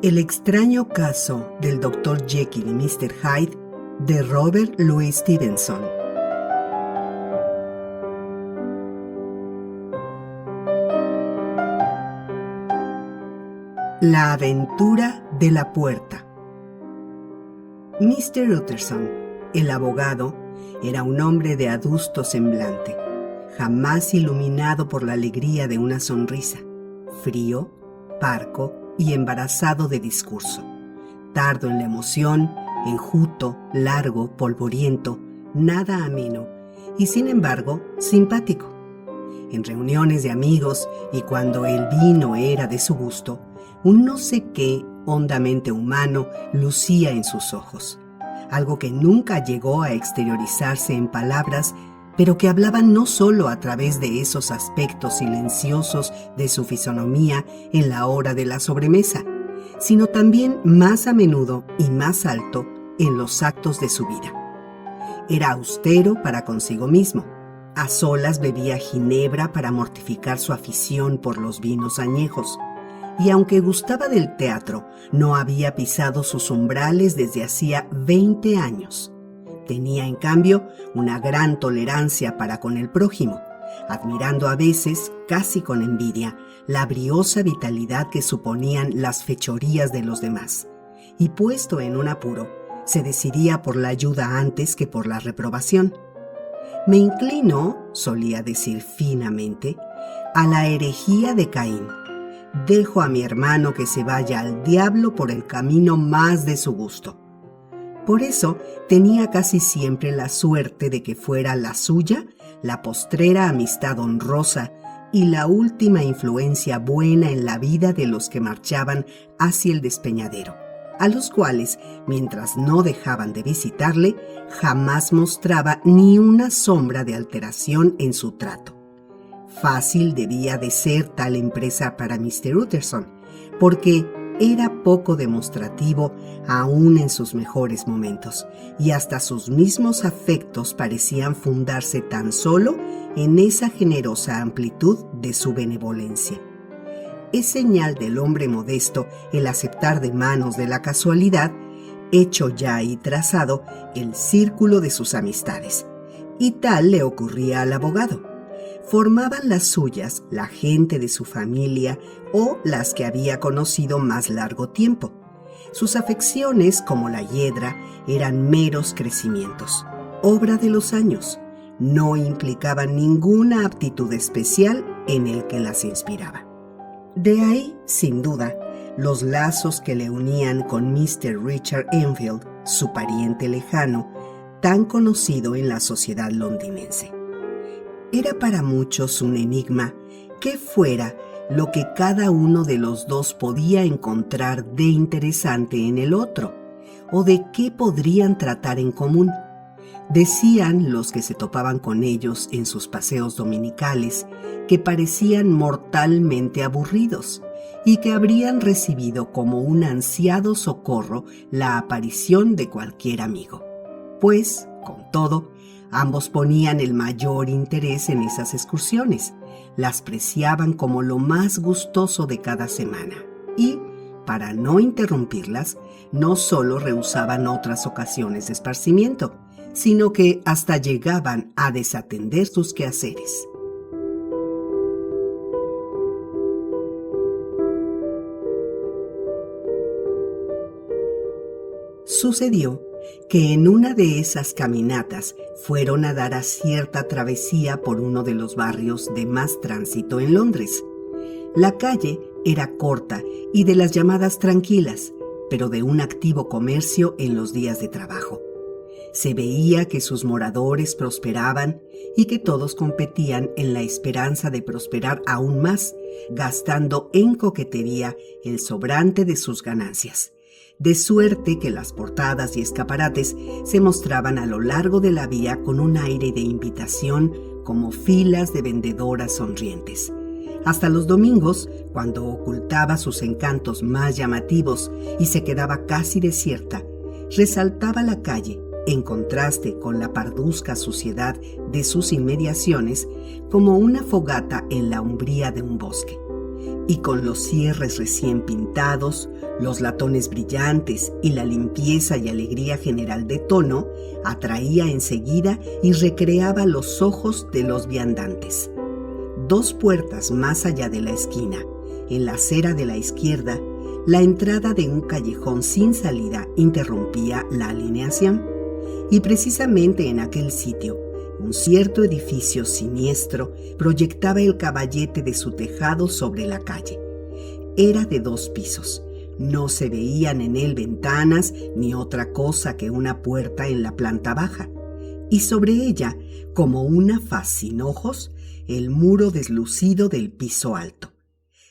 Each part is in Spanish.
El extraño caso del Dr. Jekyll y Mr. Hyde de Robert Louis Stevenson. La aventura de la puerta. Mr. Utterson, el abogado, era un hombre de adusto semblante, jamás iluminado por la alegría de una sonrisa, frío, parco y embarazado de discurso, tardo en la emoción, enjuto, largo, polvoriento, nada ameno y sin embargo simpático. En reuniones de amigos y cuando el vino era de su gusto, un no sé qué hondamente humano lucía en sus ojos, algo que nunca llegó a exteriorizarse en palabras, pero que hablaban no solo a través de esos aspectos silenciosos de su fisonomía en la hora de la sobremesa, sino también más a menudo y más alto en los actos de su vida. Era austero para consigo mismo. A solas bebía ginebra para mortificar su afición por los vinos añejos. Y aunque gustaba del teatro, no había pisado sus umbrales desde hacía 20 años. Tenía, en cambio, una gran tolerancia para con el prójimo, admirando a veces, casi con envidia, la briosa vitalidad que suponían las fechorías de los demás. Y puesto en un apuro, se decidía por la ayuda antes que por la reprobación. Me inclino, solía decir finamente, a la herejía de Caín. Dejo a mi hermano que se vaya al diablo por el camino más de su gusto. Por eso tenía casi siempre la suerte de que fuera la suya la postrera amistad honrosa y la última influencia buena en la vida de los que marchaban hacia el despeñadero, a los cuales, mientras no dejaban de visitarle, jamás mostraba ni una sombra de alteración en su trato. Fácil debía de ser tal empresa para Mr. Utterson, porque era poco demostrativo aún en sus mejores momentos, y hasta sus mismos afectos parecían fundarse tan solo en esa generosa amplitud de su benevolencia. Es señal del hombre modesto el aceptar de manos de la casualidad, hecho ya y trazado, el círculo de sus amistades, y tal le ocurría al abogado. Formaban las suyas la gente de su familia o las que había conocido más largo tiempo. Sus afecciones, como la hiedra, eran meros crecimientos, obra de los años. No implicaban ninguna aptitud especial en el que las inspiraba. De ahí, sin duda, los lazos que le unían con Mr. Richard Enfield, su pariente lejano, tan conocido en la sociedad londinense. Era para muchos un enigma qué fuera lo que cada uno de los dos podía encontrar de interesante en el otro, o de qué podrían tratar en común. Decían los que se topaban con ellos en sus paseos dominicales que parecían mortalmente aburridos y que habrían recibido como un ansiado socorro la aparición de cualquier amigo. Pues, con todo, ambos ponían el mayor interés en esas excursiones, las preciaban como lo más gustoso de cada semana y, para no interrumpirlas, no solo rehusaban otras ocasiones de esparcimiento, sino que hasta llegaban a desatender sus quehaceres. Sucedió que en una de esas caminatas fueron a dar a cierta travesía por uno de los barrios de más tránsito en Londres. La calle era corta y de las llamadas tranquilas, pero de un activo comercio en los días de trabajo. Se veía que sus moradores prosperaban y que todos competían en la esperanza de prosperar aún más, gastando en coquetería el sobrante de sus ganancias. De suerte que las portadas y escaparates se mostraban a lo largo de la vía con un aire de invitación como filas de vendedoras sonrientes. Hasta los domingos, cuando ocultaba sus encantos más llamativos y se quedaba casi desierta, resaltaba la calle, en contraste con la parduzca suciedad de sus inmediaciones, como una fogata en la umbría de un bosque. y con los cierres recién pintados, los latones brillantes y la limpieza y alegría general de tono, atraía enseguida y recreaba los ojos de los viandantes. 2 puertas más allá de la esquina, en la acera de la izquierda, la entrada de un callejón sin salida interrumpía la alineación, y precisamente en aquel sitio, un cierto edificio siniestro proyectaba el caballete de su tejado sobre la calle. Era de 2 pisos. No se veían en él ventanas ni otra cosa que una puerta en la planta baja, y sobre ella, como una faz sin ojos, el muro deslucido del piso alto.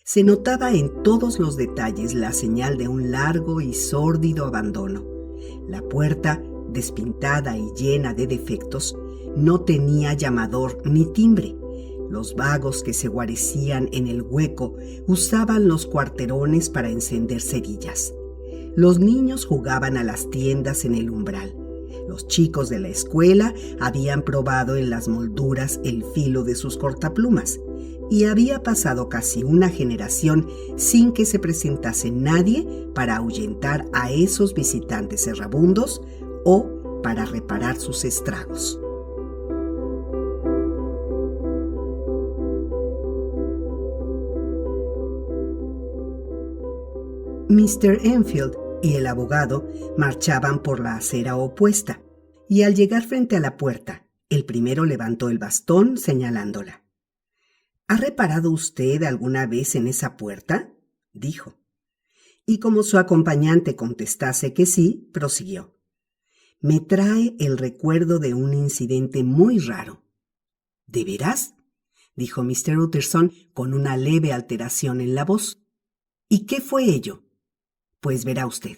Se notaba en todos los detalles la señal de un largo y sórdido abandono. La puerta, despintada y llena de defectos, no tenía llamador ni timbre. Los vagos que se guarecían en el hueco usaban los cuarterones para encender cerillas. Los niños jugaban a las tiendas en el umbral. Los chicos de la escuela habían probado en las molduras el filo de sus cortaplumas, y había pasado casi una generación sin que se presentase nadie para ahuyentar a esos visitantes errabundos o para reparar sus estragos. Mr. Enfield y el abogado marchaban por la acera opuesta, y al llegar frente a la puerta, el primero levantó el bastón señalándola. —¿Ha reparado usted alguna vez en esa puerta? —dijo. Y como su acompañante contestase que sí, prosiguió. —Me trae el recuerdo de un incidente muy raro. —¿De veras? —dijo Mr. Utterson con una leve alteración en la voz. —¿Y qué fue ello? Pues verá usted.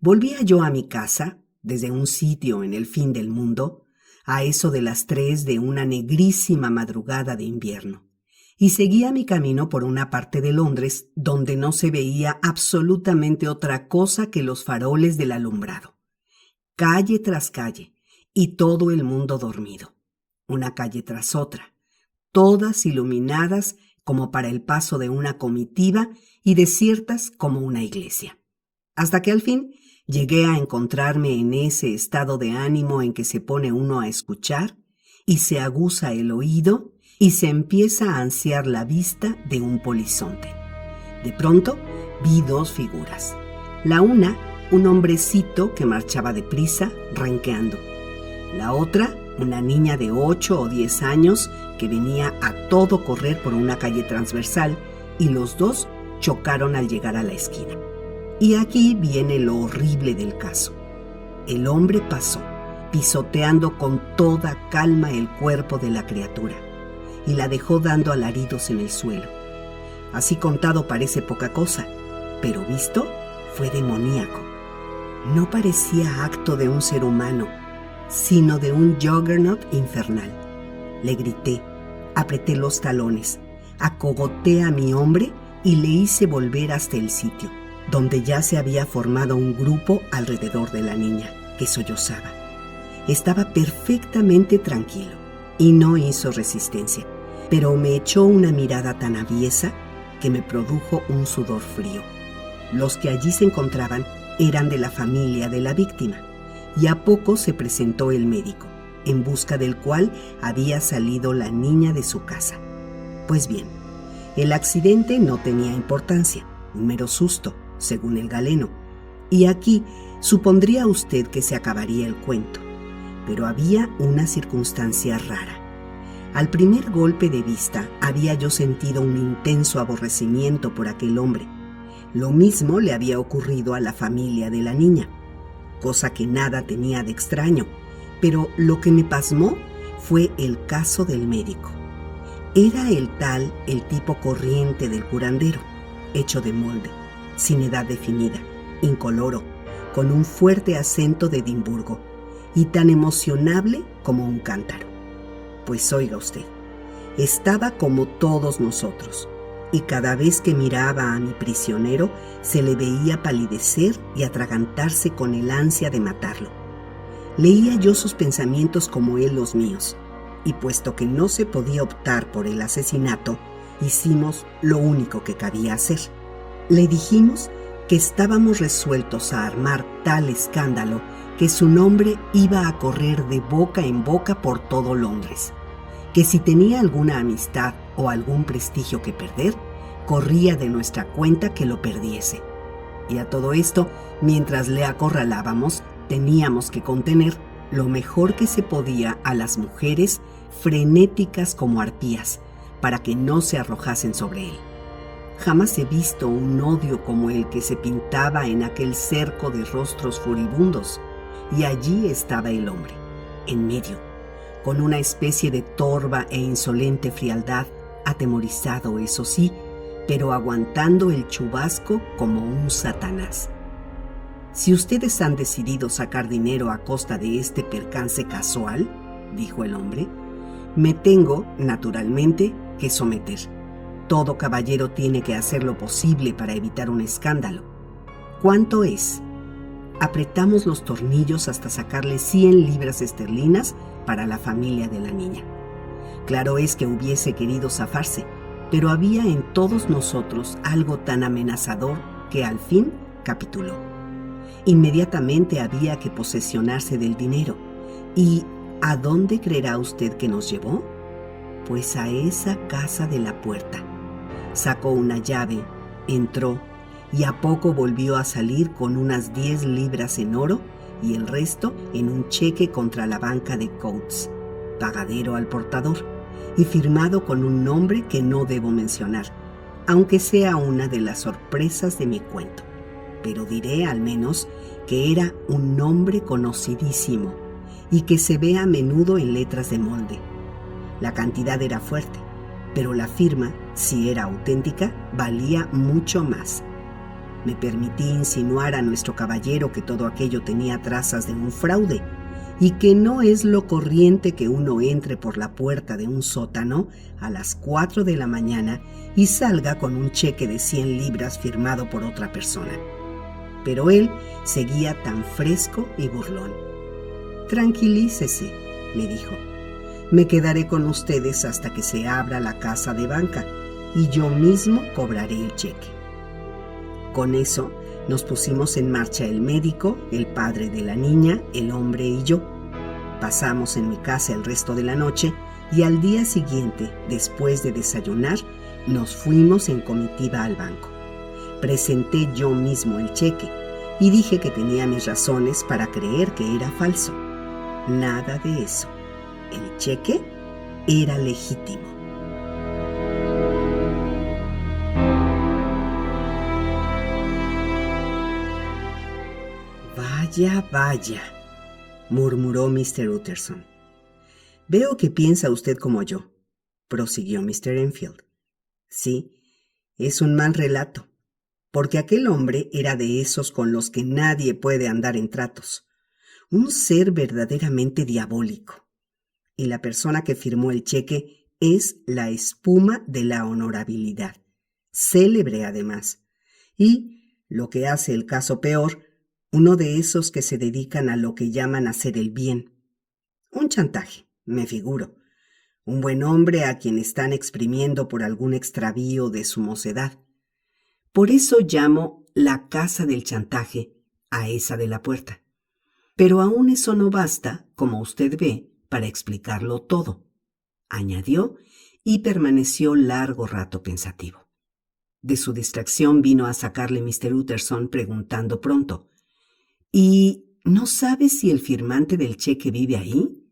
Volvía yo a mi casa, desde un sitio en el fin del mundo, a eso de las 3 de una negrísima madrugada de invierno, y seguía mi camino por una parte de Londres donde no se veía absolutamente otra cosa que los faroles del alumbrado. Calle tras calle, y todo el mundo dormido. Una calle tras otra, todas iluminadas como para el paso de una comitiva y desiertas como una iglesia. Hasta que al fin llegué a encontrarme en ese estado de ánimo en que se pone uno a escuchar y se aguza el oído y se empieza a ansiar la vista de un polizonte. De pronto vi 2 figuras. La una, un hombrecito que marchaba deprisa, renqueando. La otra, una niña de 8 o 10 años que venía a todo correr por una calle transversal, y los 2 chocaron al llegar a la esquina. Y aquí viene lo horrible del caso. El hombre pasó, pisoteando con toda calma el cuerpo de la criatura, y la dejó dando alaridos en el suelo. Así contado parece poca cosa, pero visto fue demoníaco. No parecía acto de un ser humano, sino de un juggernaut infernal. Le grité, apreté los talones, acogoté a mi hombre y le hice volver hasta el sitio, donde ya se había formado un grupo alrededor de la niña, que sollozaba. Estaba perfectamente tranquilo y no hizo resistencia, pero me echó una mirada tan aviesa que me produjo un sudor frío. Los que allí se encontraban eran de la familia de la víctima, y a poco se presentó el médico, en busca del cual había salido la niña de su casa. Pues bien, el accidente no tenía importancia, un mero susto, según el galeno, y aquí supondría usted que se acabaría el cuento. Pero había una circunstancia rara. Al primer golpe de vista había yo sentido un intenso aborrecimiento por aquel hombre. Lo mismo le había ocurrido a la familia de la niña, cosa que nada tenía de extraño, pero lo que me pasmó fue el caso del médico. Era el tipo corriente del curandero, hecho de molde, sin edad definida, incoloro, con un fuerte acento de Edimburgo, y tan emocionable como un cántaro. Pues oiga usted, estaba como todos nosotros, y cada vez que miraba a mi prisionero se le veía palidecer y atragantarse con el ansia de matarlo. Leía yo sus pensamientos como él los míos, y puesto que no se podía optar por el asesinato, Hicimos lo único que cabía hacer. Le dijimos que estábamos resueltos a armar tal escándalo que su nombre iba a correr de boca en boca por todo Londres, que si tenía alguna amistad o algún prestigio que perder, corría de nuestra cuenta que lo perdiese. Y a todo esto, mientras le acorralábamos, teníamos que contener lo mejor que se podía a las mujeres frenéticas como arpías, para que no se arrojasen sobre él. Jamás he visto un odio como el que se pintaba en aquel cerco de rostros furibundos, y allí estaba el hombre, en medio, con una especie de torva e insolente frialdad, atemorizado, eso sí, pero aguantando el chubasco como un Satanás. Si ustedes han decidido sacar dinero a costa de este percance casual, dijo el hombre, me tengo, naturalmente, que someter. Todo caballero tiene que hacer lo posible para evitar un escándalo. ¿Cuánto es? Apretamos los tornillos hasta sacarle 100 libras esterlinas para la familia de la niña. Claro es que hubiese querido zafarse, pero había en todos nosotros algo tan amenazador que al fin capituló. Inmediatamente había que posesionarse del dinero. ¿Y a dónde creerá usted que nos llevó? Pues a esa casa de la puerta. Sacó una llave, entró y a poco volvió a salir con unas 10 libras en oro y el resto en un cheque contra la banca de Coates, pagadero al portador, y firmado con un nombre que no debo mencionar, aunque sea una de las sorpresas de mi cuento. Pero diré al menos que era un nombre conocidísimo y que se ve a menudo en letras de molde. La cantidad era fuerte, pero la firma, si era auténtica, valía mucho más. Me permití insinuar a nuestro caballero que todo aquello tenía trazas de un fraude y que no es lo corriente que uno entre por la puerta de un sótano a las 4 de la mañana y salga con un cheque de 100 libras firmado por otra persona. Pero él seguía tan fresco y burlón. «Tranquilícese», me dijo. «Me quedaré con ustedes hasta que se abra la casa de banca y yo mismo cobraré el cheque». Con eso nos pusimos en marcha el médico, el padre de la niña, el hombre y yo. Pasamos en mi casa el resto de la noche y al día siguiente, después de desayunar, nos fuimos en comitiva al banco. Presenté yo mismo el cheque y dije que tenía mis razones para creer que era falso. Nada de eso. El cheque era legítimo. «Vaya, vaya», murmuró Mr. Utterson. «Veo que piensa usted como yo», prosiguió Mr. Enfield. «Sí, es un mal relato, porque aquel hombre era de esos con los que nadie puede andar en tratos, un ser verdaderamente diabólico. Y la persona que firmó el cheque es la espuma de la honorabilidad, célebre además, y, lo que hace el caso peor, uno de esos que se dedican a lo que llaman hacer el bien. Un chantaje, me figuro. Un buen hombre a quien están exprimiendo por algún extravío de su mocedad. Por eso llamo la casa del chantaje a esa de la puerta. Pero aún eso no basta, como usted ve, para explicarlo todo», añadió, y permaneció largo rato pensativo. De su distracción vino a sacarle Mr. Utterson preguntando pronto: «¿Y no sabe si el firmante del cheque vive ahí?»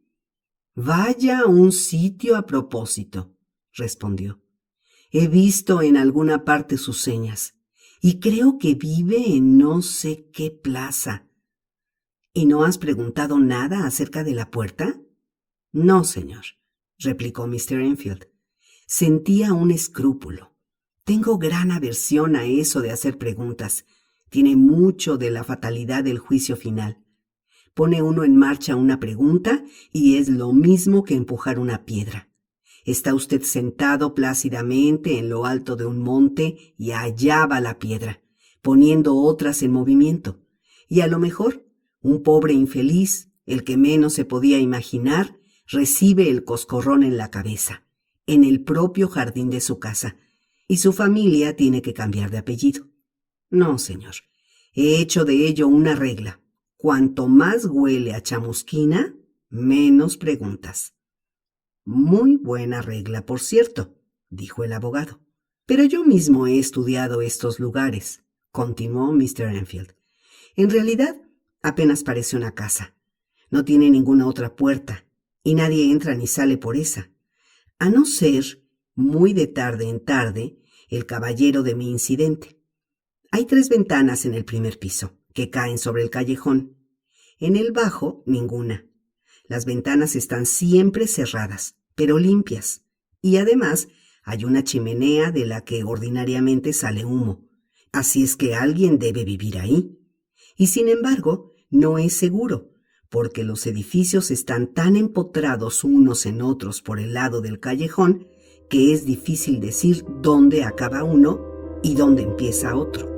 «Vaya un sitio a propósito», respondió. «He visto en alguna parte sus señas, y creo que vive en no sé qué plaza». «¿Y no has preguntado nada acerca de la puerta?» «No, señor», replicó Mr. Enfield. «Sentía un escrúpulo. Tengo gran aversión a eso de hacer preguntas. Tiene mucho de la fatalidad del juicio final. Pone uno en marcha una pregunta y es lo mismo que empujar una piedra. Está usted sentado plácidamente en lo alto de un monte y allá va la piedra, poniendo otras en movimiento. Y a lo mejor, un pobre infeliz, el que menos se podía imaginar, recibe el coscorrón en la cabeza. en el propio jardín de su casa, y su familia tiene que cambiar de apellido. No, señor. He hecho de ello una regla. Cuanto más huele a chamusquina, menos preguntas. Muy buena regla, por cierto, dijo el abogado. Pero yo mismo he estudiado estos lugares, continuó Mr. Enfield. En realidad, apenas parece una casa. No tiene ninguna otra puerta, y nadie entra ni sale por esa. A no ser, muy de tarde en tarde, el caballero de mi incidente. Hay 3 ventanas en el primer piso, que caen sobre el callejón. En el bajo, ninguna. Las ventanas están siempre cerradas, pero limpias, y además hay una chimenea de la que ordinariamente sale humo. Así es que alguien debe vivir ahí. Y sin embargo, no es seguro, porque los edificios están tan empotrados unos en otros por el lado del callejón que es difícil decir dónde acaba uno y dónde empieza otro.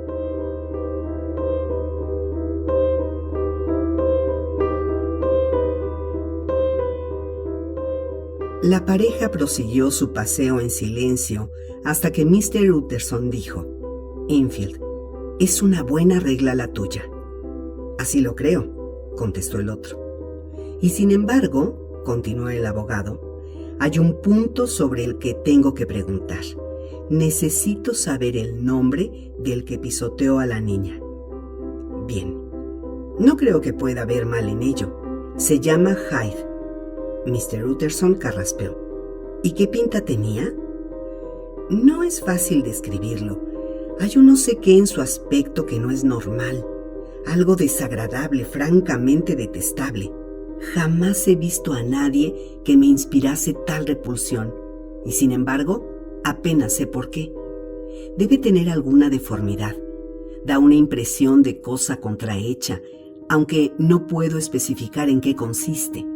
La pareja prosiguió su paseo en silencio hasta que Mr. Utterson dijo: Enfield, es una buena regla la tuya. Así lo creo, contestó el otro. Y sin embargo, continuó el abogado, hay un punto sobre el que tengo que preguntar. Necesito saber el nombre del que pisoteó a la niña. Bien, no creo que pueda haber mal en ello. Se llama Hyde. Mr. Utterson carraspeó. ¿Y qué pinta tenía? No es fácil describirlo. Hay un no sé qué en su aspecto que no es normal. Algo desagradable, francamente detestable. Jamás he visto a nadie que me inspirase tal repulsión, y sin embargo, apenas sé por qué. Debe tener alguna deformidad. Da una impresión de cosa contrahecha, aunque no puedo especificar en qué consiste.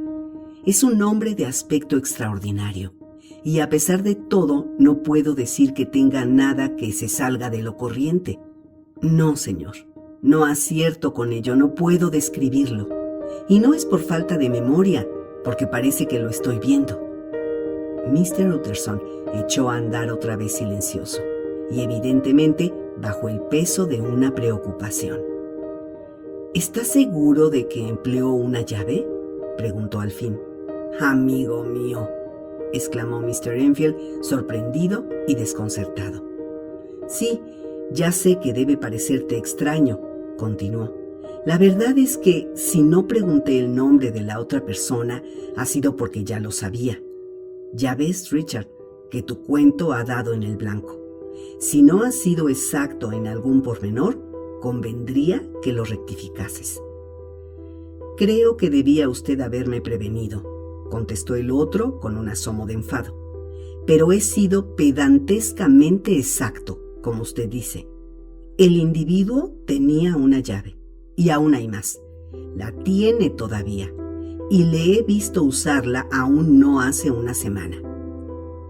Es un hombre de aspecto extraordinario, y a pesar de todo, no puedo decir que tenga nada que se salga de lo corriente. No, señor, no acierto con ello, no puedo describirlo. Y no es por falta de memoria, porque parece que lo estoy viendo. Mr. Utterson echó a andar otra vez silencioso, y evidentemente bajo el peso de una preocupación. ¿Está seguro de que empleó una llave?, preguntó al fin. Amigo mío, exclamó Mr. Enfield, sorprendido y desconcertado. Sí, ya sé que debe parecerte extraño, continuó. La verdad es que si no pregunté el nombre de la otra persona, ha sido porque ya lo sabía. Ya ves, Richard, que tu cuento ha dado en el blanco. Si no has sido exacto en algún pormenor, convendría que lo rectificases. Creo que debía usted haberme prevenido, contestó el otro con un asomo de enfado. Pero he sido pedantescamente exacto, como usted dice. El individuo tenía una llave, y aún hay más. La tiene todavía, y le he visto usarla aún no hace una semana.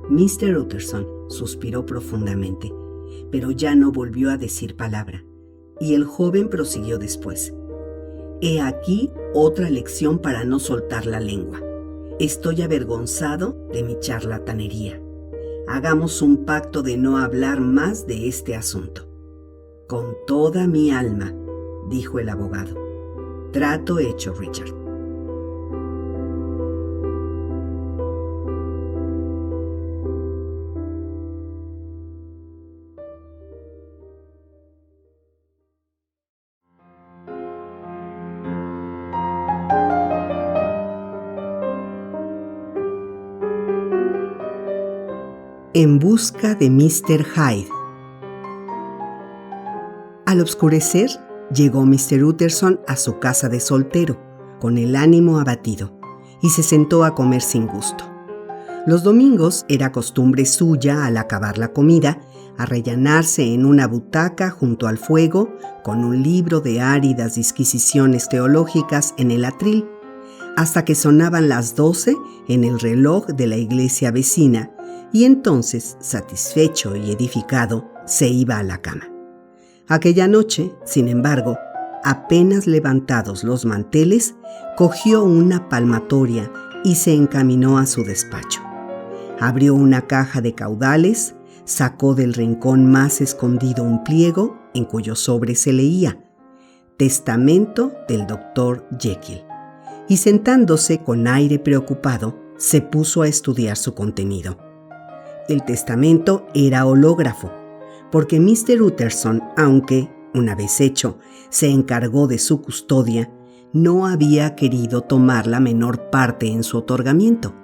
Mr. Utterson suspiró profundamente, pero ya no volvió a decir palabra, y el joven prosiguió después. He aquí otra lección para no soltar la lengua. Estoy avergonzado de mi charlatanería. Hagamos un pacto de no hablar más de este asunto. Con toda mi alma, dijo el abogado. Trato hecho, Richard. En busca de Mr. Hyde. Al oscurecer, llegó Mr. Utterson a su casa de soltero, con el ánimo abatido, y se sentó a comer sin gusto. Los domingos era costumbre suya, al acabar la comida, arrellanarse en una butaca junto al fuego, con un libro de áridas disquisiciones teológicas en el atril, hasta que sonaban las 12 en el reloj de la iglesia vecina, y entonces, satisfecho y edificado, se iba a la cama. Aquella noche, sin embargo, apenas levantados los manteles, cogió una palmatoria y se encaminó a su despacho. Abrió una caja de caudales, sacó del rincón más escondido un pliego en cuyo sobre se leía «Testamento del Dr. Jekyll», y sentándose con aire preocupado, se puso a estudiar su contenido. El testamento era hológrafo, porque Mr. Utterson, aunque, una vez hecho, se encargó de su custodia, no había querido tomar la menor parte en su otorgamiento.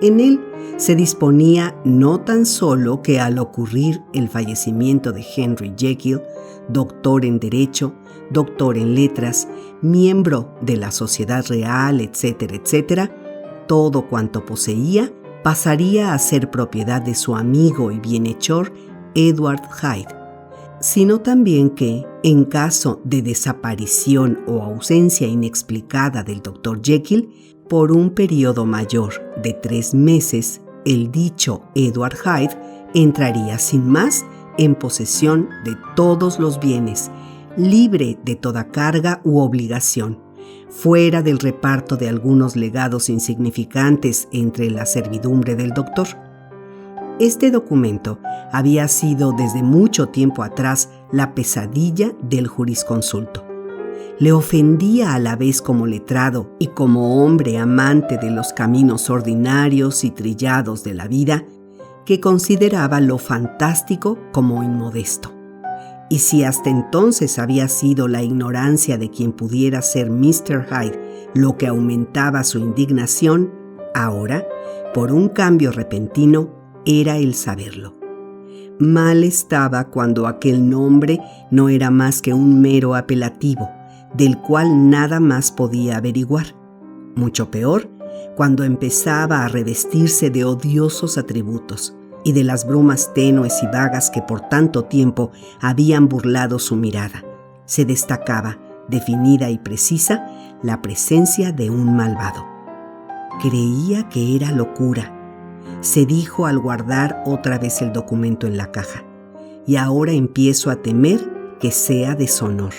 En él se disponía no tan solo que al ocurrir el fallecimiento de Henry Jekyll, doctor en Derecho, doctor en Letras, miembro de la Sociedad Real, etcétera, etcétera, todo cuanto poseía pasaría a ser propiedad de su amigo y bienhechor Edward Hyde, sino también que, en caso de desaparición o ausencia inexplicada del Dr. Jekyll, por un periodo mayor de 3 meses, el dicho Edward Hyde entraría sin más en posesión de todos los bienes, libre de toda carga u obligación, fuera del reparto de algunos legados insignificantes entre la servidumbre del doctor. Este documento había sido desde mucho tiempo atrás la pesadilla del jurisconsulto. Le ofendía a la vez como letrado y como hombre amante de los caminos ordinarios y trillados de la vida, que consideraba lo fantástico como inmodesto. Y si hasta entonces había sido la ignorancia de quien pudiera ser Mr. Hyde lo que aumentaba su indignación, ahora, por un cambio repentino, era el saberlo. Mal estaba cuando aquel nombre no era más que un mero apelativo, del cual nada más podía averiguar. Mucho peor, cuando empezaba a revestirse de odiosos atributos y de las brumas tenues y vagas que por tanto tiempo habían burlado su mirada. Se destacaba, definida y precisa, la presencia de un malvado. Creía que era locura. Se dijo al guardar otra vez el documento en la caja. Y ahora empiezo a temer que sea deshonor.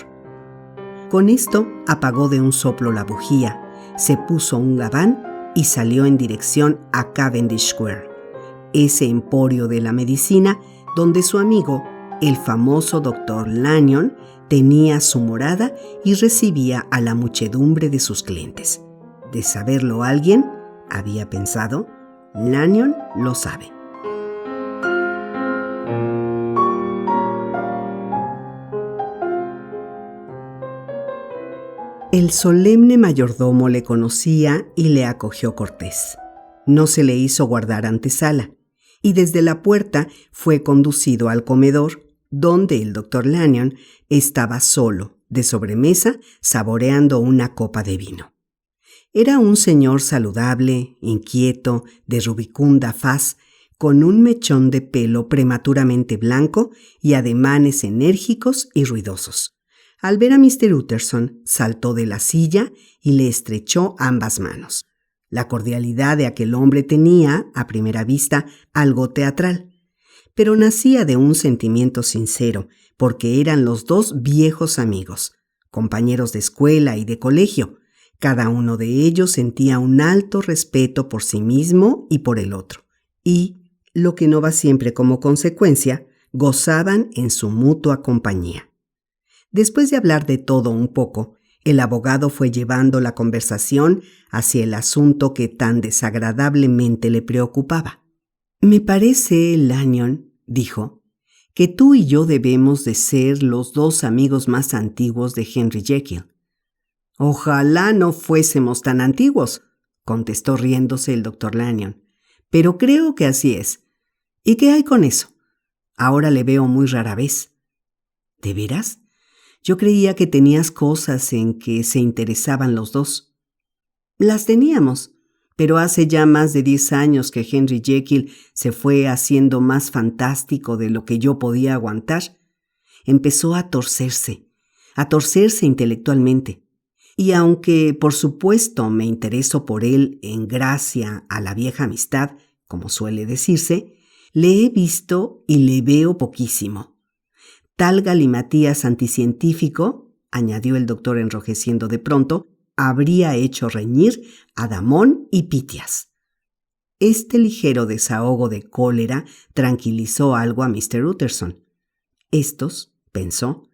Con esto apagó de un soplo la bujía, se puso un gabán y salió en dirección a Cavendish Square, ese emporio de la medicina donde su amigo, el famoso Dr. Lanyon, tenía su morada y recibía a la muchedumbre de sus clientes. De saberlo alguien, había pensado, Lanyon lo sabe. El solemne mayordomo le conocía y le acogió cortés. No se le hizo guardar antesala, y desde la puerta fue conducido al comedor, donde el Dr. Lanyon estaba solo, de sobremesa, saboreando una copa de vino. Era un señor saludable, inquieto, de rubicunda faz, con un mechón de pelo prematuramente blanco y ademanes enérgicos y ruidosos. Al ver a Mr. Utterson, saltó de la silla y le estrechó ambas manos. La cordialidad de aquel hombre tenía, a primera vista, algo teatral, pero nacía de un sentimiento sincero, porque eran los dos viejos amigos, compañeros de escuela y de colegio. Cada uno de ellos sentía un alto respeto por sí mismo y por el otro, y, lo que no va siempre como consecuencia, gozaban en su mutua compañía. Después de hablar de todo un poco, el abogado fue llevando la conversación hacia el asunto que tan desagradablemente le preocupaba. «Me parece, Lanyon», dijo, «que tú y yo debemos de ser los dos amigos más antiguos de Henry Jekyll». «Ojalá no fuésemos tan antiguos», contestó riéndose el Dr. Lanyon, «pero creo que así es. ¿Y qué hay con eso? Ahora le veo muy rara vez». «¿De veras? Yo creía que tenías cosas en que se interesaban los dos». «Las teníamos, pero hace ya más de 10 años que Henry Jekyll se fue haciendo más fantástico de lo que yo podía aguantar. Empezó a torcerse intelectualmente. Y aunque, por supuesto, me intereso por él en gracia a la vieja amistad, como suele decirse, le he visto y le veo poquísimo. Tal galimatías anticientífico», añadió el doctor enrojeciendo de pronto, «habría hecho reñir a Damón y Pythias». Este ligero desahogo de cólera tranquilizó algo a Mr. Utterson. Estos, pensó,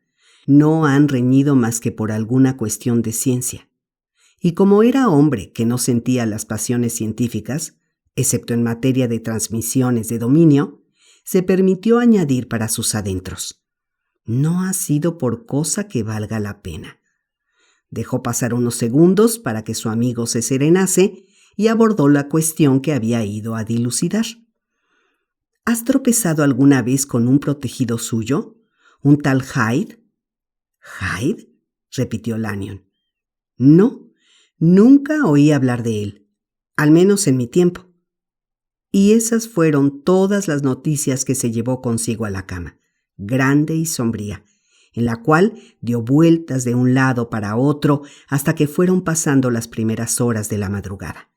no han reñido más que por alguna cuestión de ciencia. Y como era hombre que no sentía las pasiones científicas, excepto en materia de transmisiones de dominio, se permitió añadir para sus adentros: no ha sido por cosa que valga la pena. Dejó pasar unos segundos para que su amigo se serenase y abordó la cuestión que había ido a dilucidar. ¿Has tropezado alguna vez con un protegido suyo? ¿Un tal Hyde? ¿Hyde?, repitió Lanyon. No, nunca oí hablar de él, al menos en mi tiempo. Y esas fueron todas las noticias que se llevó consigo a la cama, grande y sombría, en la cual dio vueltas de un lado para otro hasta que fueron pasando las primeras horas de la madrugada.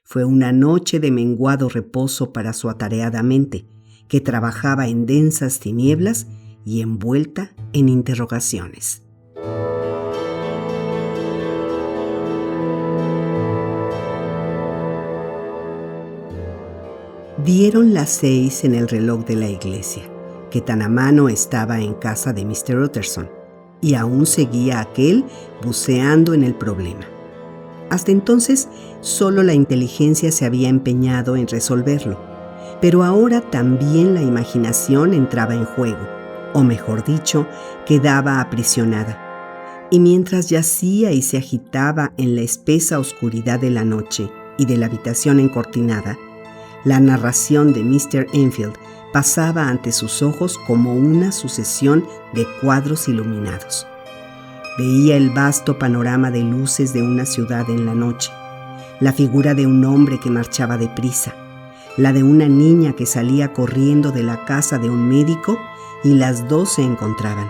Fue una noche de menguado reposo para su atareada mente, que trabajaba en densas tinieblas y envuelta en interrogaciones. Dieron las 6 en el reloj de la iglesia, que tan a mano estaba en casa de Mr. Utterson, y aún seguía aquel buceando en el problema. Hasta entonces, solo la inteligencia se había empeñado en resolverlo, pero ahora también la imaginación entraba en juego, o mejor dicho, quedaba aprisionada. Y mientras yacía y se agitaba en la espesa oscuridad de la noche y de la habitación encortinada, la narración de Mr. Enfield pasaba ante sus ojos como una sucesión de cuadros iluminados. Veía el vasto panorama de luces de una ciudad en la noche, la figura de un hombre que marchaba deprisa, la de una niña que salía corriendo de la casa de un médico y las dos se encontraban,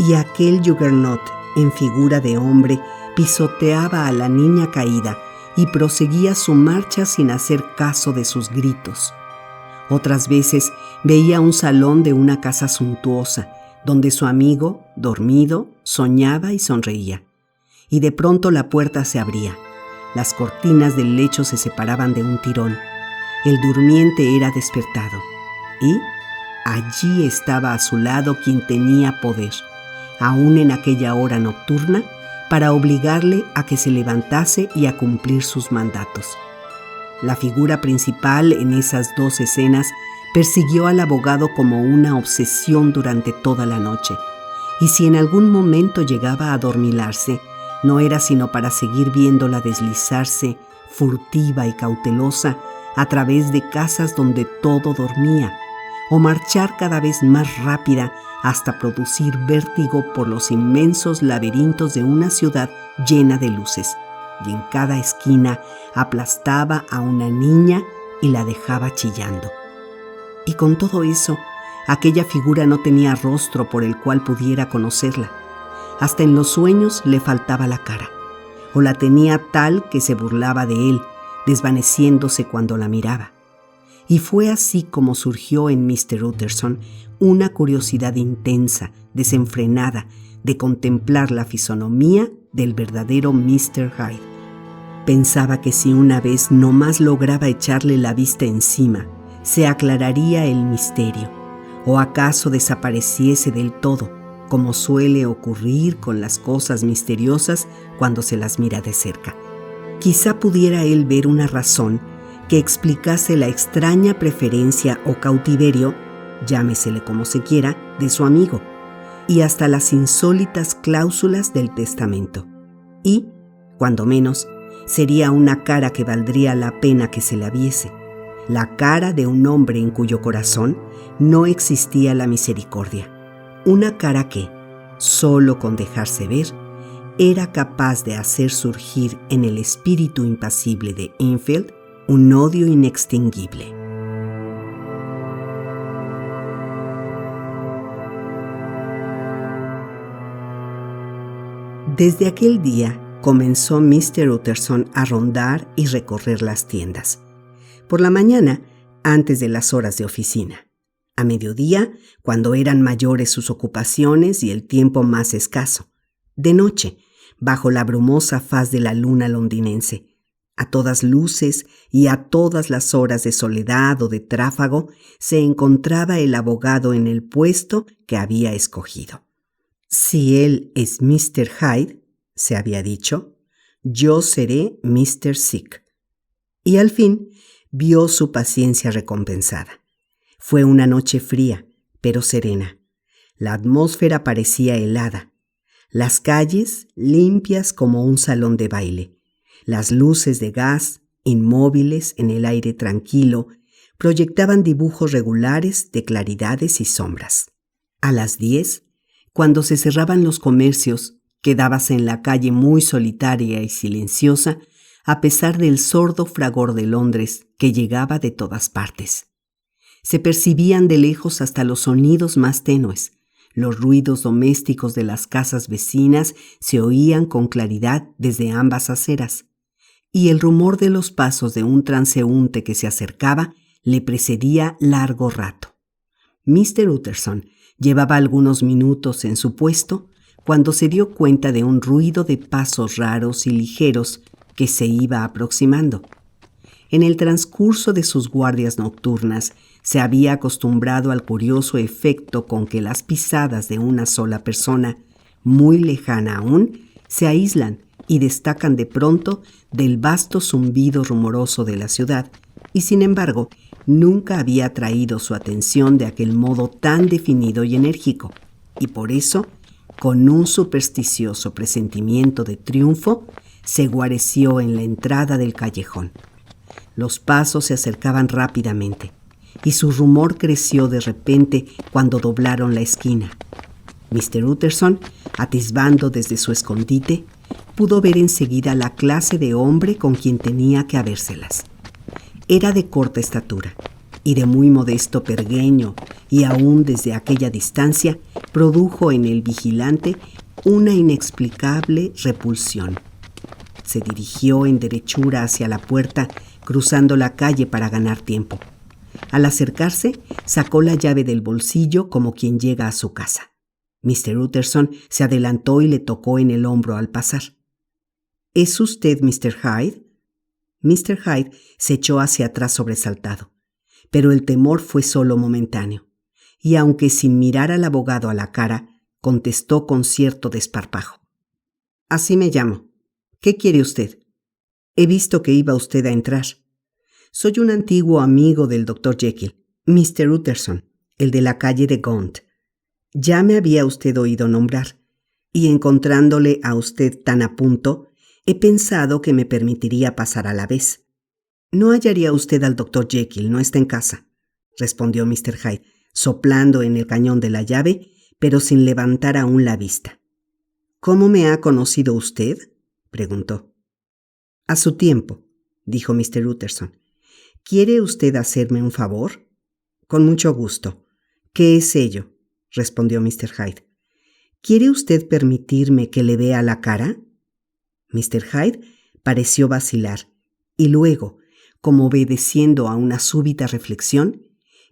y aquel Juggernaut en figura de hombre pisoteaba a la niña caída y proseguía su marcha sin hacer caso de sus gritos. Otras veces veía un salón de una casa suntuosa, donde su amigo, dormido, soñaba y sonreía. Y de pronto la puerta se abría. Las cortinas del lecho se separaban de un tirón. El durmiente era despertado. Y allí estaba a su lado quien tenía poder, aún en aquella hora nocturna, para obligarle a que se levantase y a cumplir sus mandatos. La figura principal en esas dos escenas persiguió al abogado como una obsesión durante toda la noche, y si en algún momento llegaba a adormilarse, no era sino para seguir viéndola deslizarse, furtiva y cautelosa, a través de casas donde todo dormía, o marchar cada vez más rápida hasta producir vértigo por los inmensos laberintos de una ciudad llena de luces, y en cada esquina aplastaba a una niña y la dejaba chillando. Y con todo eso, aquella figura no tenía rostro por el cual pudiera conocerla. Hasta en los sueños le faltaba la cara, o la tenía tal que se burlaba de él, desvaneciéndose cuando la miraba. Y fue así como surgió en Mr. Utterson una curiosidad intensa, desenfrenada, de contemplar la fisonomía del verdadero Mr. Hyde. Pensaba que si una vez no más lograba echarle la vista encima, se aclararía el misterio, o acaso desapareciese del todo, como suele ocurrir con las cosas misteriosas cuando se las mira de cerca. Quizá pudiera él ver una razón que explicase la extraña preferencia o cautiverio, llámesele como se quiera, de su amigo, y hasta las insólitas cláusulas del testamento. Y, cuando menos, sería una cara que valdría la pena que se la viese, la cara de un hombre en cuyo corazón no existía la misericordia, una cara que, solo con dejarse ver, era capaz de hacer surgir en el espíritu impasible de Enfield un odio inextinguible. Desde aquel día comenzó Mr. Utterson a rondar y recorrer las tiendas. Por la mañana, antes de las horas de oficina. A mediodía, cuando eran mayores sus ocupaciones y el tiempo más escaso. De noche, bajo la brumosa faz de la luna londinense, A todas luces y a todas las horas de soledad o de tráfago se encontraba el abogado en el puesto que había escogido. Si él es Mr. Hyde, se había dicho, yo seré Mr. Sick. Y al fin vio su paciencia recompensada. Fue una noche fría, pero serena. La atmósfera parecía helada. Las calles limpias como un salón de baile. Las luces de gas, inmóviles en el aire tranquilo, proyectaban dibujos regulares de claridades y sombras. A las 10, cuando se cerraban los comercios, quedábase en la calle muy solitaria y silenciosa, a pesar del sordo fragor de Londres que llegaba de todas partes. Se percibían de lejos hasta los sonidos más tenues. Los ruidos domésticos de las casas vecinas se oían con claridad desde ambas aceras, y el rumor de los pasos de un transeúnte que se acercaba le precedía largo rato. Mr. Utterson llevaba algunos minutos en su puesto cuando se dio cuenta de un ruido de pasos raros y ligeros que se iba aproximando. En el transcurso de sus guardias nocturnas se había acostumbrado al curioso efecto con que las pisadas de una sola persona, muy lejana aún, se aíslan y destacan de pronto del vasto zumbido rumoroso de la ciudad, y sin embargo nunca había atraído su atención de aquel modo tan definido y enérgico, y por eso, con un supersticioso presentimiento de triunfo, se guareció en la entrada del callejón. Los pasos se acercaban rápidamente, y su rumor creció de repente cuando doblaron la esquina. Mr. Utterson, atisbando desde su escondite, pudo ver enseguida la clase de hombre con quien tenía que habérselas. Era de corta estatura y de muy modesto pergueño, y aún desde aquella distancia produjo en el vigilante una inexplicable repulsión. Se dirigió en derechura hacia la puerta, cruzando la calle para ganar tiempo. Al acercarse, sacó la llave del bolsillo como quien llega a su casa. Mr. Utterson se adelantó y le tocó en el hombro al pasar. ¿Es usted Mr. Hyde? Mr. Hyde se echó hacia atrás sobresaltado, pero el temor fue solo momentáneo, y aunque sin mirar al abogado a la cara, contestó con cierto desparpajo. Así me llamo. ¿Qué quiere usted? He visto que iba usted a entrar. Soy un antiguo amigo del Dr. Jekyll, Mr. Utterson, el de la calle de Gaunt. Ya me había usted oído nombrar, y encontrándole a usted tan a punto, he pensado que me permitiría pasar a la vez. No hallaría usted al Dr. Jekyll, no está en casa, respondió Mr. Hyde, soplando en el cañón de la llave, pero sin levantar aún la vista. ¿Cómo me ha conocido usted?, preguntó. A su tiempo, dijo Mr. Utterson. ¿Quiere usted hacerme un favor? Con mucho gusto. ¿Qué es ello?, respondió Mr. Hyde. ¿Quiere usted permitirme que le vea la cara? Mr. Hyde pareció vacilar y luego, como obedeciendo a una súbita reflexión,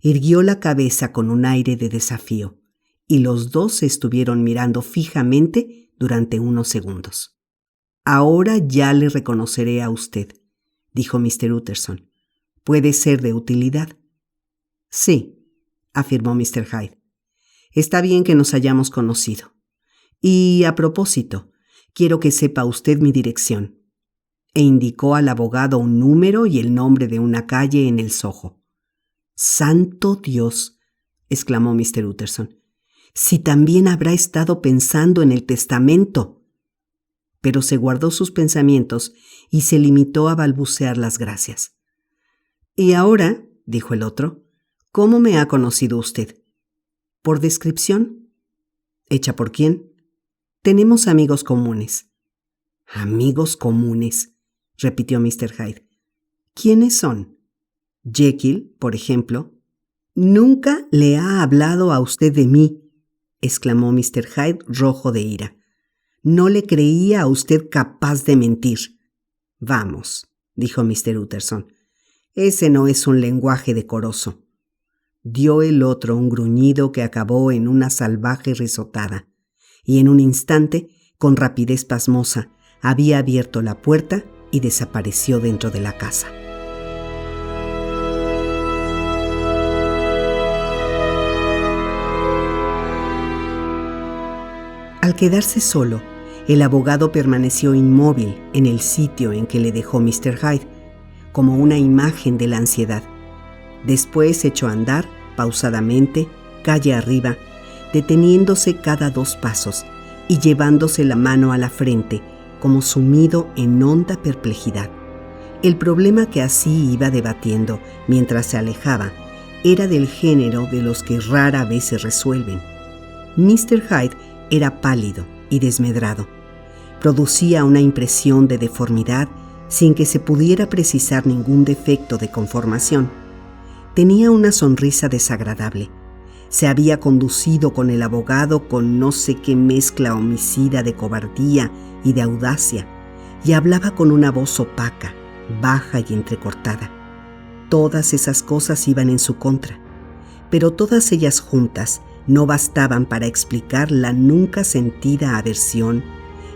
irguió la cabeza con un aire de desafío, y los dos se estuvieron mirando fijamente durante unos segundos. Ahora ya le reconoceré a usted, dijo Mr. Utterson. ¿Puede ser de utilidad? Sí, afirmó Mr. Hyde. Está bien que nos hayamos conocido. Y a propósito, quiero que sepa usted mi dirección. E indicó al abogado un número y el nombre de una calle en el Soho. ¡Santo Dios!, exclamó Mr. Utterson. Si también habrá estado pensando en el testamento. Pero se guardó sus pensamientos y se limitó a balbucear las gracias. Y ahora, dijo el otro, ¿cómo me ha conocido usted? ¿Por descripción? ¿Hecha por quién? Tenemos amigos comunes. ¿Amigos comunes?, repitió Mr. Hyde. ¿Quiénes son? Jekyll, por ejemplo. Nunca le ha hablado a usted de mí, exclamó Mr. Hyde rojo de ira. No le creía a usted capaz de mentir. Vamos, dijo Mr. Utterson. Ese no es un lenguaje decoroso. Dio el otro un gruñido que acabó en una salvaje risotada, y en un instante, con rapidez pasmosa, había abierto la puerta y desapareció dentro de la casa. Al quedarse solo, el abogado permaneció inmóvil en el sitio en que le dejó Mr. Hyde, como una imagen de la ansiedad. Después echó a andar, pausadamente, calle arriba, deteniéndose cada 2 pasos y llevándose la mano a la frente, como sumido en honda perplejidad. El problema que así iba debatiendo mientras se alejaba era del género de los que rara vez se resuelven. Mr. Hyde era pálido y desmedrado. Producía una impresión de deformidad sin que se pudiera precisar ningún defecto de conformación. Tenía una sonrisa desagradable. Se había conducido con el abogado con no sé qué mezcla homicida de cobardía y de audacia, y hablaba con una voz opaca, baja y entrecortada. Todas esas cosas iban en su contra, pero todas ellas juntas no bastaban para explicar la nunca sentida aversión,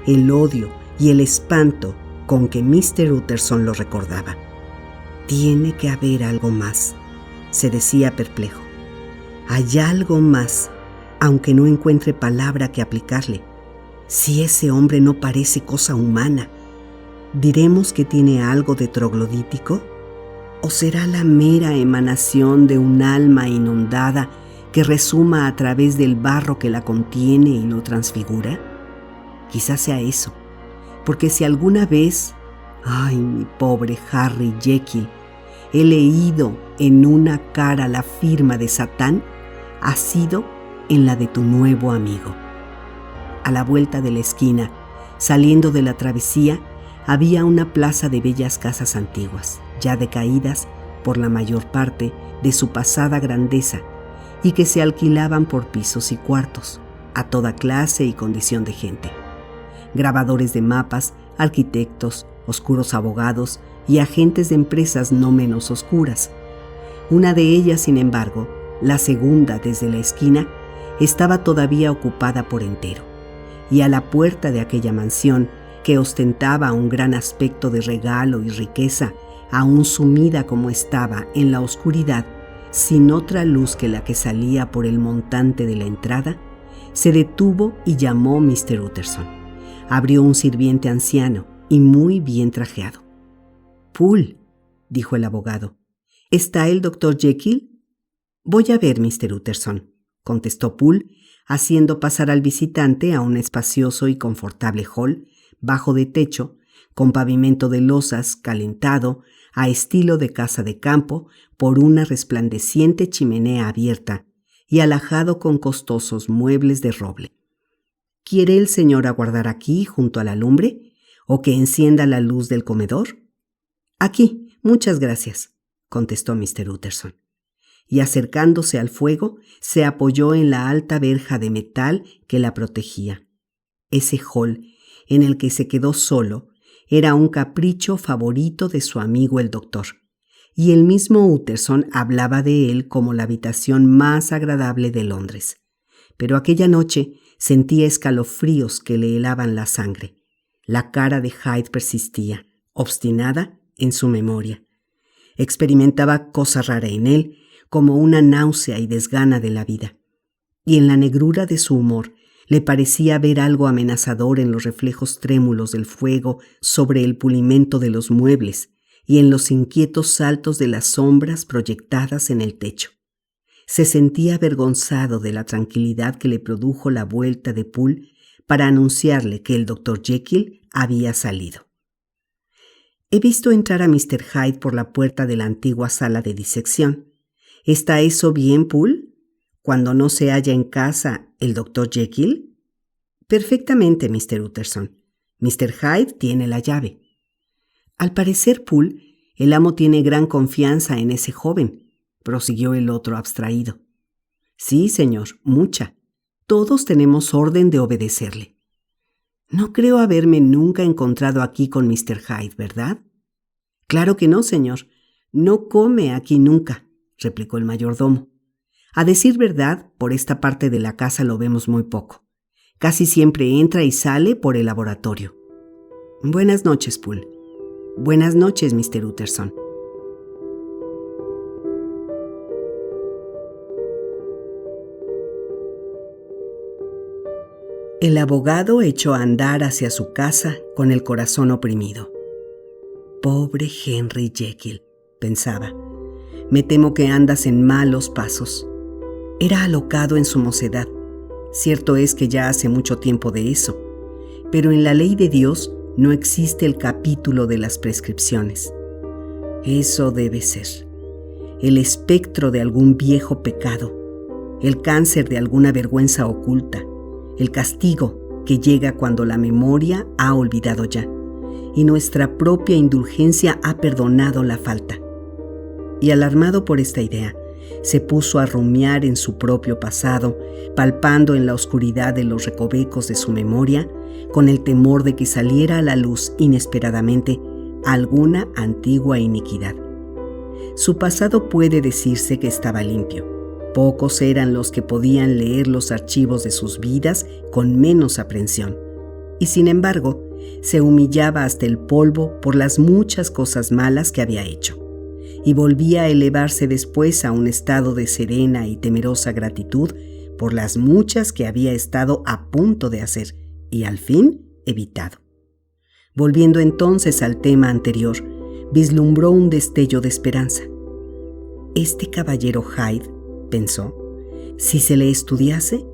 el odio y el espanto con que Mr. Utterson lo recordaba. Tiene que haber algo más, se decía perplejo. Hay algo más, aunque no encuentre palabra que aplicarle. Si ese hombre no parece cosa humana, ¿diremos que tiene algo de troglodítico? ¿O será la mera emanación de un alma inundada que resuma a través del barro que la contiene y lo transfigura? Quizás sea eso, porque si alguna vez, ay, mi pobre Harry Jekyll, he leído en una cara la firma de Satán, ha sido en la de tu nuevo amigo. A la vuelta de la esquina, saliendo de la travesía, había una plaza de bellas casas antiguas, ya decaídas por la mayor parte de su pasada grandeza, y que se alquilaban por pisos y cuartos, a toda clase y condición de gente. Grabadores de mapas, arquitectos, oscuros abogados y agentes de empresas no menos oscuras. Una de ellas, sin embargo, la segunda desde la esquina, estaba todavía ocupada por entero, y a la puerta de aquella mansión, que ostentaba un gran aspecto de regalo y riqueza, aún sumida como estaba en la oscuridad, sin otra luz que la que salía por el montante de la entrada, se detuvo y llamó Mr. Utterson. Abrió un sirviente anciano y muy bien trajeado. «Poole», dijo el abogado, «¿está el Dr. Jekyll?» «Voy a ver, Mr. Utterson», contestó Poole, haciendo pasar al visitante a un espacioso y confortable hall, bajo de techo, con pavimento de losas, calentado, a estilo de casa de campo, por una resplandeciente chimenea abierta y alhajado con costosos muebles de roble. «¿Quiere el señor aguardar aquí, junto a la lumbre, o que encienda la luz del comedor?» «Aquí, muchas gracias», contestó Mr. Utterson. Y acercándose al fuego, se apoyó en la alta verja de metal que la protegía. Ese hall, en el que se quedó solo, era un capricho favorito de su amigo el doctor, y el mismo Utterson hablaba de él como la habitación más agradable de Londres. Pero aquella noche sentía escalofríos que le helaban la sangre. La cara de Hyde persistía, obstinada en su memoria. Experimentaba cosa rara en él, como una náusea y desgana de la vida. Y en la negrura de su humor le parecía ver algo amenazador en los reflejos trémulos del fuego sobre el pulimento de los muebles y en los inquietos saltos de las sombras proyectadas en el techo. Se sentía avergonzado de la tranquilidad que le produjo la vuelta de Poole para anunciarle que el Dr. Jekyll había salido. «He visto entrar a Mr. Hyde por la puerta de la antigua sala de disección. ¿Está eso bien, Poole? ¿Cuando no se halla en casa el Dr. Jekyll?» «Perfectamente, Mr. Utterson. Mr. Hyde tiene la llave». «Al parecer, Poole, el amo tiene gran confianza en ese joven», prosiguió el otro abstraído. «Sí, señor, mucha. Todos tenemos orden de obedecerle». «No creo haberme nunca encontrado aquí con Mr. Hyde, ¿verdad?» «Claro que no, señor. No come aquí nunca», replicó el mayordomo. «A decir verdad, por esta parte de la casa lo vemos muy poco. Casi siempre entra y sale por el laboratorio». «Buenas noches, Poole». Buenas noches, Mr. Utterson. El abogado echó a andar hacia su casa con el corazón oprimido. Pobre Henry Jekyll, pensaba. Me temo que andas en malos pasos. Era alocado en su mocedad. Cierto es que ya hace mucho tiempo de eso, pero en la ley de Dios no existe el capítulo de las prescripciones. Eso debe ser el espectro de algún viejo pecado, el cáncer de alguna vergüenza oculta, el castigo que llega cuando la memoria ha olvidado ya y nuestra propia indulgencia ha perdonado la falta. Y alarmado por esta idea, se puso a rumiar en su propio pasado, palpando en la oscuridad de los recovecos de su memoria, con el temor de que saliera a la luz inesperadamente alguna antigua iniquidad. Su pasado puede decirse que estaba limpio. Pocos eran los que podían leer los archivos de sus vidas con menos aprensión. Y sin embargo, se humillaba hasta el polvo por las muchas cosas malas que había hecho. Y volvía a elevarse después a un estado de serena y temerosa gratitud por las muchas que había estado a punto de hacer y al fin evitado. Volviendo entonces al tema anterior, vislumbró un destello de esperanza. Este caballero Hyde, pensó, si se le estudiase,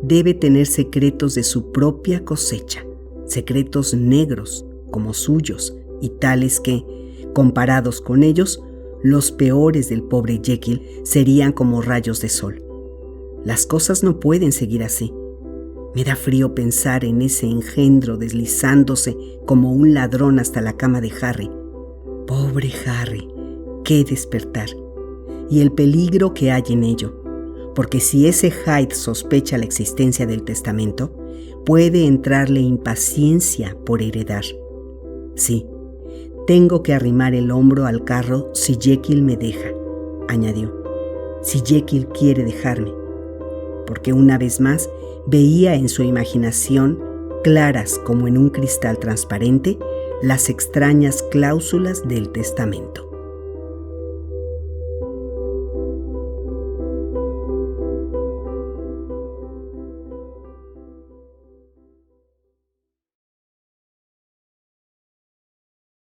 debe tener secretos de su propia cosecha, secretos negros como suyos y tales que, comparados con ellos, los peores del pobre Jekyll serían como rayos de sol. Las cosas no pueden seguir así. Me da frío pensar en ese engendro deslizándose como un ladrón hasta la cama de Harry. Pobre Harry, qué despertar. Y el peligro que hay en ello, porque si ese Hyde sospecha la existencia del testamento, puede entrarle impaciencia por heredar. Sí, tengo que arrimar el hombro al carro si Jekyll me deja, añadió, si Jekyll quiere dejarme, porque una vez más veía en su imaginación, claras como en un cristal transparente, las extrañas cláusulas del testamento.